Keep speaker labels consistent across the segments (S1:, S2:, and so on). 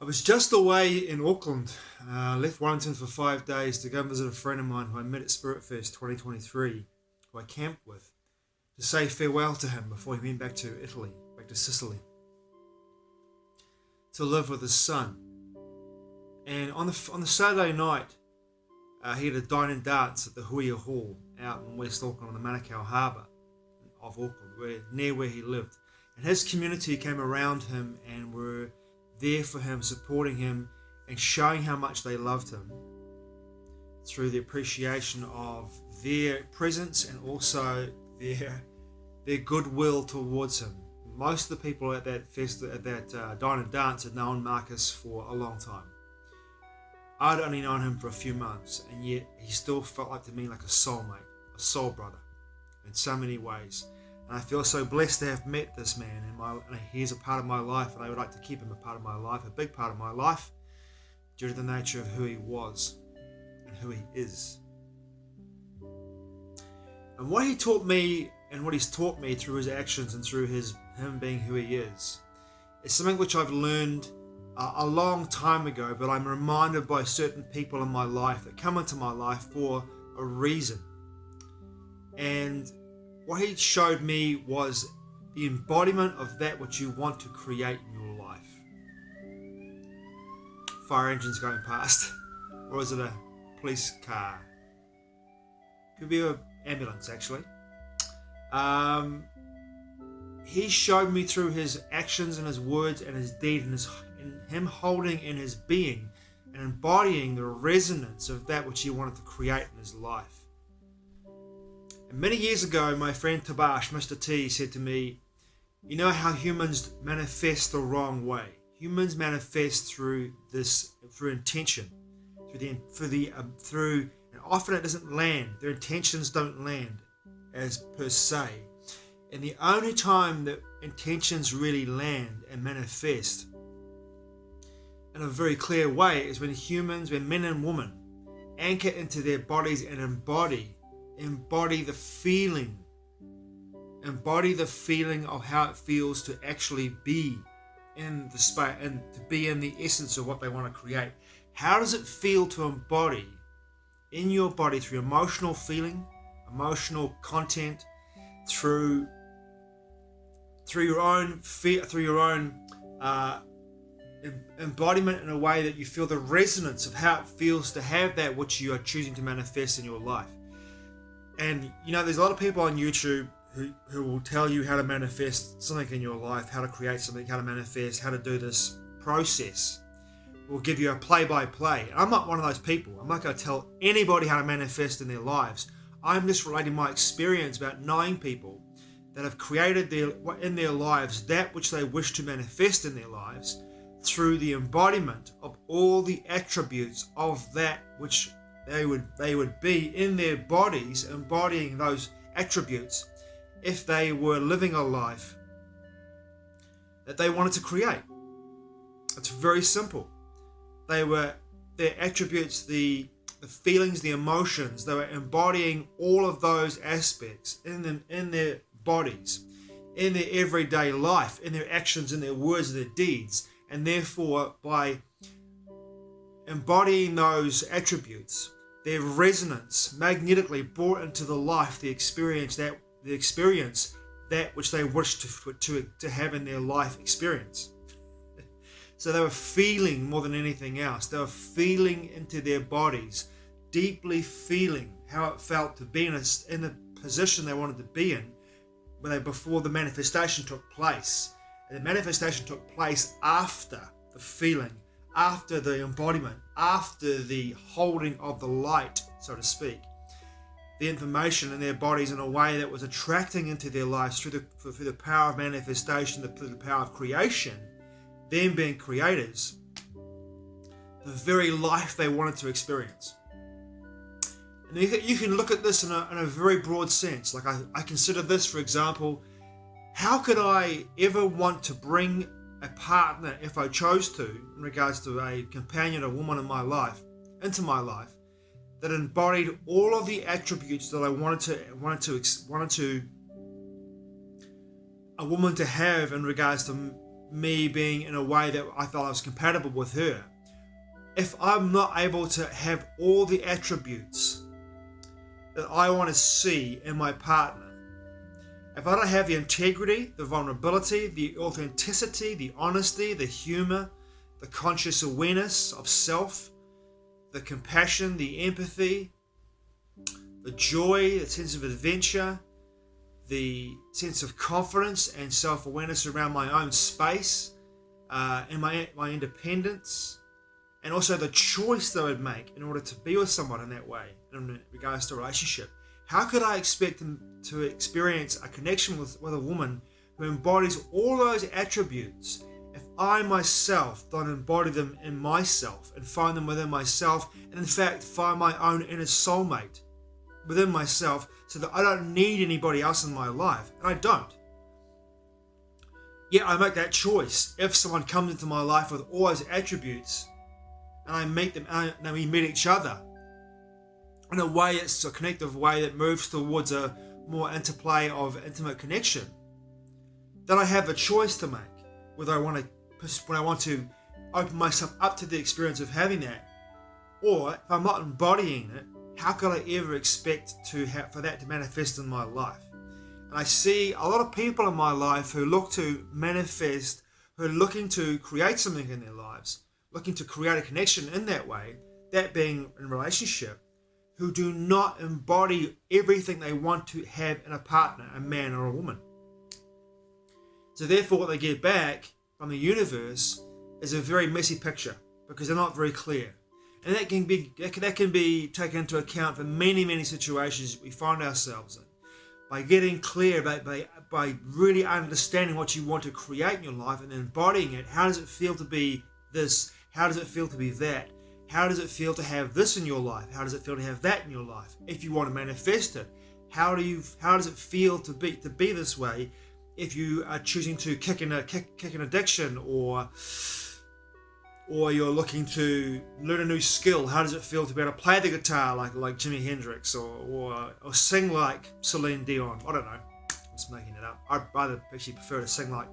S1: I was just away in Auckland, left Wellington for 5 days to go and visit a friend of mine who I met at Spirit Fest 2023, who I camped with, to say farewell to him before he went back to Italy, back to Sicily, to live with his son. And on the Saturday night, he had a dine and dance at the Huia Hall out in West Auckland on the Manukau Harbour of Auckland, near where he lived. And his community came around him and were there for him, supporting him and showing how much they loved him through the appreciation of their presence and also their goodwill towards him. Most of the people at that dine and dance had known Marcus for a long time. I'd only known him for a few months, and yet he still felt like to me like a soulmate, a soul brother in so many ways. And I feel so blessed to have met this man, and he's a part of my life, and I would like to keep him a part of my life, a big part of my life, due to the nature of who he was and who he is. And what he taught me, and what he's taught me through his actions and through him being who he is something which I've learned a long time ago, but I'm reminded by certain people in my life that come into my life for a reason. And what he showed me was the embodiment of that which you want to create in your life. Fire engines going past, or is it a police car? Could be an ambulance, actually. He showed me through his actions and his words and his deed and him holding in his being and embodying the resonance of that which he wanted to create in his life. And many years ago, my friend Tabaash, Mr. T, said to me, you know how humans manifest the wrong way. Humans manifest through intention, and often it doesn't land. Their intentions don't land as per se. And the only time that intentions really land and manifest in a very clear way is when men and women anchor into their bodies and embody the feeling of how it feels to actually be in the space and to be in the essence of what they want to create. How does it feel to embody in your body through emotional feeling, emotional content, through your own embodiment in a way that you feel the resonance of how it feels to have that which you are choosing to manifest in your life. And there's a lot of people on YouTube who will tell you how to manifest something in your life, how to create something, how to manifest, how to do this process. Will give you a play-by-play. I'm not one of those people. I'm not going to tell anybody how to manifest in their lives. I'm just relating my experience about knowing people that have created in their lives that which they wish to manifest in their lives through the embodiment of all the attributes of that which they would be in their bodies, embodying those attributes if they were living a life that they wanted to create. It's very simple. Their attributes, the feelings, the emotions, they were embodying all of those aspects in their bodies, in their everyday life, in their actions, in their words, and their deeds. And therefore, by embodying those attributes, their resonance magnetically brought into the life the experience that which they wished to have in their life experience. So they were feeling more than anything else. They were feeling into their bodies, deeply feeling how it felt to be in the position they wanted to be in before the manifestation took place. And the manifestation took place after the feeling, after the embodiment, after the holding of the light, so to speak. The information in their bodies in a way that was attracting into their lives through the power of manifestation, through the power of creation, them being creators, the very life they wanted to experience. And you can look at this in a very broad sense. Like I consider this, for example, how could I ever want to bring a partner, if I chose to, in regards to a companion, a woman in my life, into my life, that embodied all of the attributes that I wanted a woman to have in regards to me being in a way that I felt I was compatible with her, if I'm not able to have all the attributes that I want to see in my partner, if I don't have the integrity, the vulnerability, the authenticity, the honesty, the humor, the conscious awareness of self, the compassion, the empathy, the joy, the sense of adventure, the sense of confidence and self-awareness around my own space, and my independence, and also the choice that I would make in order to be with someone in that way, in regards to a relationship. How could I expect them to experience a connection with a woman who embodies all those attributes if I myself don't embody them in myself and find them within myself, and in fact find my own inner soulmate within myself, so that I don't need anybody else in my life? And I don't. Yet I make that choice if someone comes into my life with all those attributes, and I meet them, and we meet each other in a way, it's a connective way that moves towards a more interplay of intimate connection, then I have a choice to make whether I want to open myself up to the experience of having that, or if I'm not embodying it, how could I ever expect for that to manifest in my life? And I see a lot of people in my life who look to manifest, who are looking to create something in their lives, looking to create a connection in that way, that being in relationship, who do not embody everything they want to have in a partner, a man or a woman. So therefore what they get back from the universe is a very messy picture, because they're not very clear. And that can be taken into account for many, many situations we find ourselves in. By getting clear, by really understanding what you want to create in your life and embodying it. How does it feel to be this? How does it feel to be that? How does it feel to have this in your life? How does it feel to have that in your life? If you want to manifest it, how does it feel to be this way? If you are choosing to kick an addiction, or you're looking to learn a new skill, how does it feel to be able to play the guitar like Jimi Hendrix, or sing like Celine Dion? I don't know. I'm just making it up. I'd rather actually prefer to sing like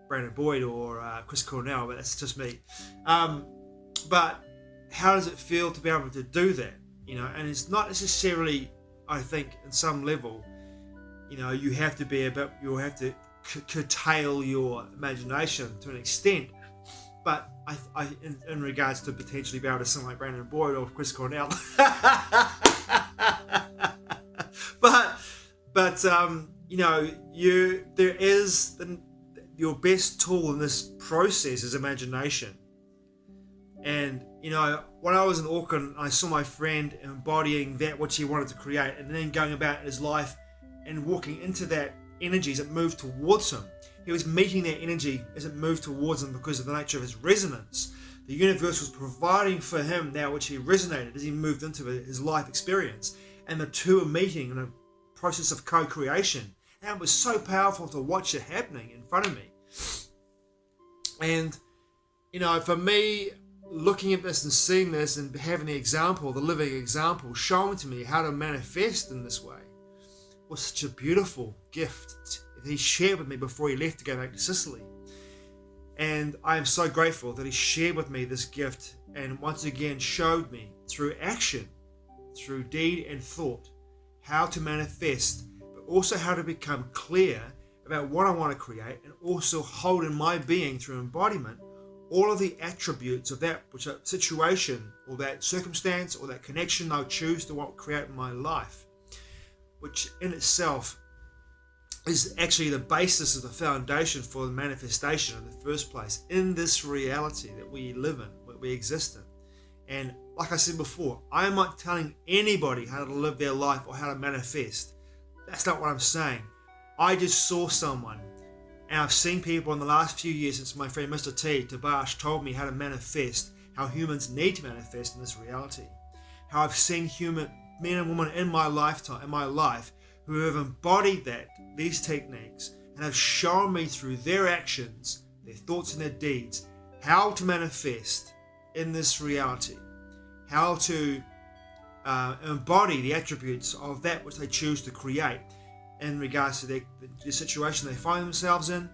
S1: Brandon Boyd or Chris Cornell, but that's just me. But how does it feel to be able to do that? And it's not necessarily, I think, in some level, you have to curtail your imagination to an extent. But in regards to potentially be able to sing like Brandon Boyd or Chris Cornell, your best tool in this process is imagination. And when I was in Auckland, I saw my friend embodying that which he wanted to create, and then going about his life and walking into that energy as it moved towards him. He was meeting that energy as it moved towards him because of the nature of his resonance. The universe was providing for him that which he resonated as he moved into his life experience. And the two were meeting in a process of co-creation. And it was so powerful to watch it happening in front of me. And, for me, looking at this and seeing this and having the living example showing to me how to manifest in this way was such a beautiful gift that he shared with me before he left to go back to Sicily. And I am so grateful that he shared with me this gift and once again showed me through action, through deed and thought, how to manifest, but also how to become clear about what I want to create, and also hold in my being through embodiment all of the attributes of that which a situation or that circumstance or that connection I'll choose to create in my life, which in itself is actually the basis of the foundation for the manifestation in the first place in this reality that we live in, that we exist in. And like I said before, I am not telling anybody how to live their life or how to manifest. That's not what I'm saying. I just saw someone, and I've seen people in the last few years since my friend Mr. Tabaash told me how to manifest, how humans need to manifest in this reality. How I've seen men and women in my life who have embodied these techniques, and have shown me through their actions, their thoughts and their deeds, how to manifest in this reality, how to embody the attributes of that which they choose to create in regards to the situation they find themselves in,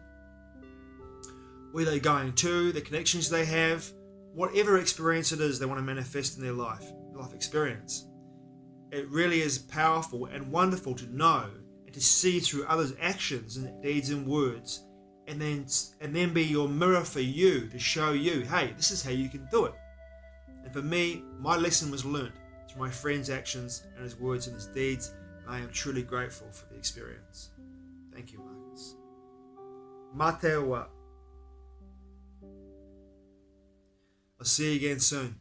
S1: where they're going to, the connections they have, whatever experience it is they want to manifest in their life experience. It really is powerful and wonderful to know and to see through others' actions and deeds and words, and then be your mirror for you to show you, hey, this is how you can do it. And for me, my lesson was learnt through my friend's actions and his words and his deeds, and I am truly grateful for the experience. Thank you, Marcus. Matewa. I'll see you again soon.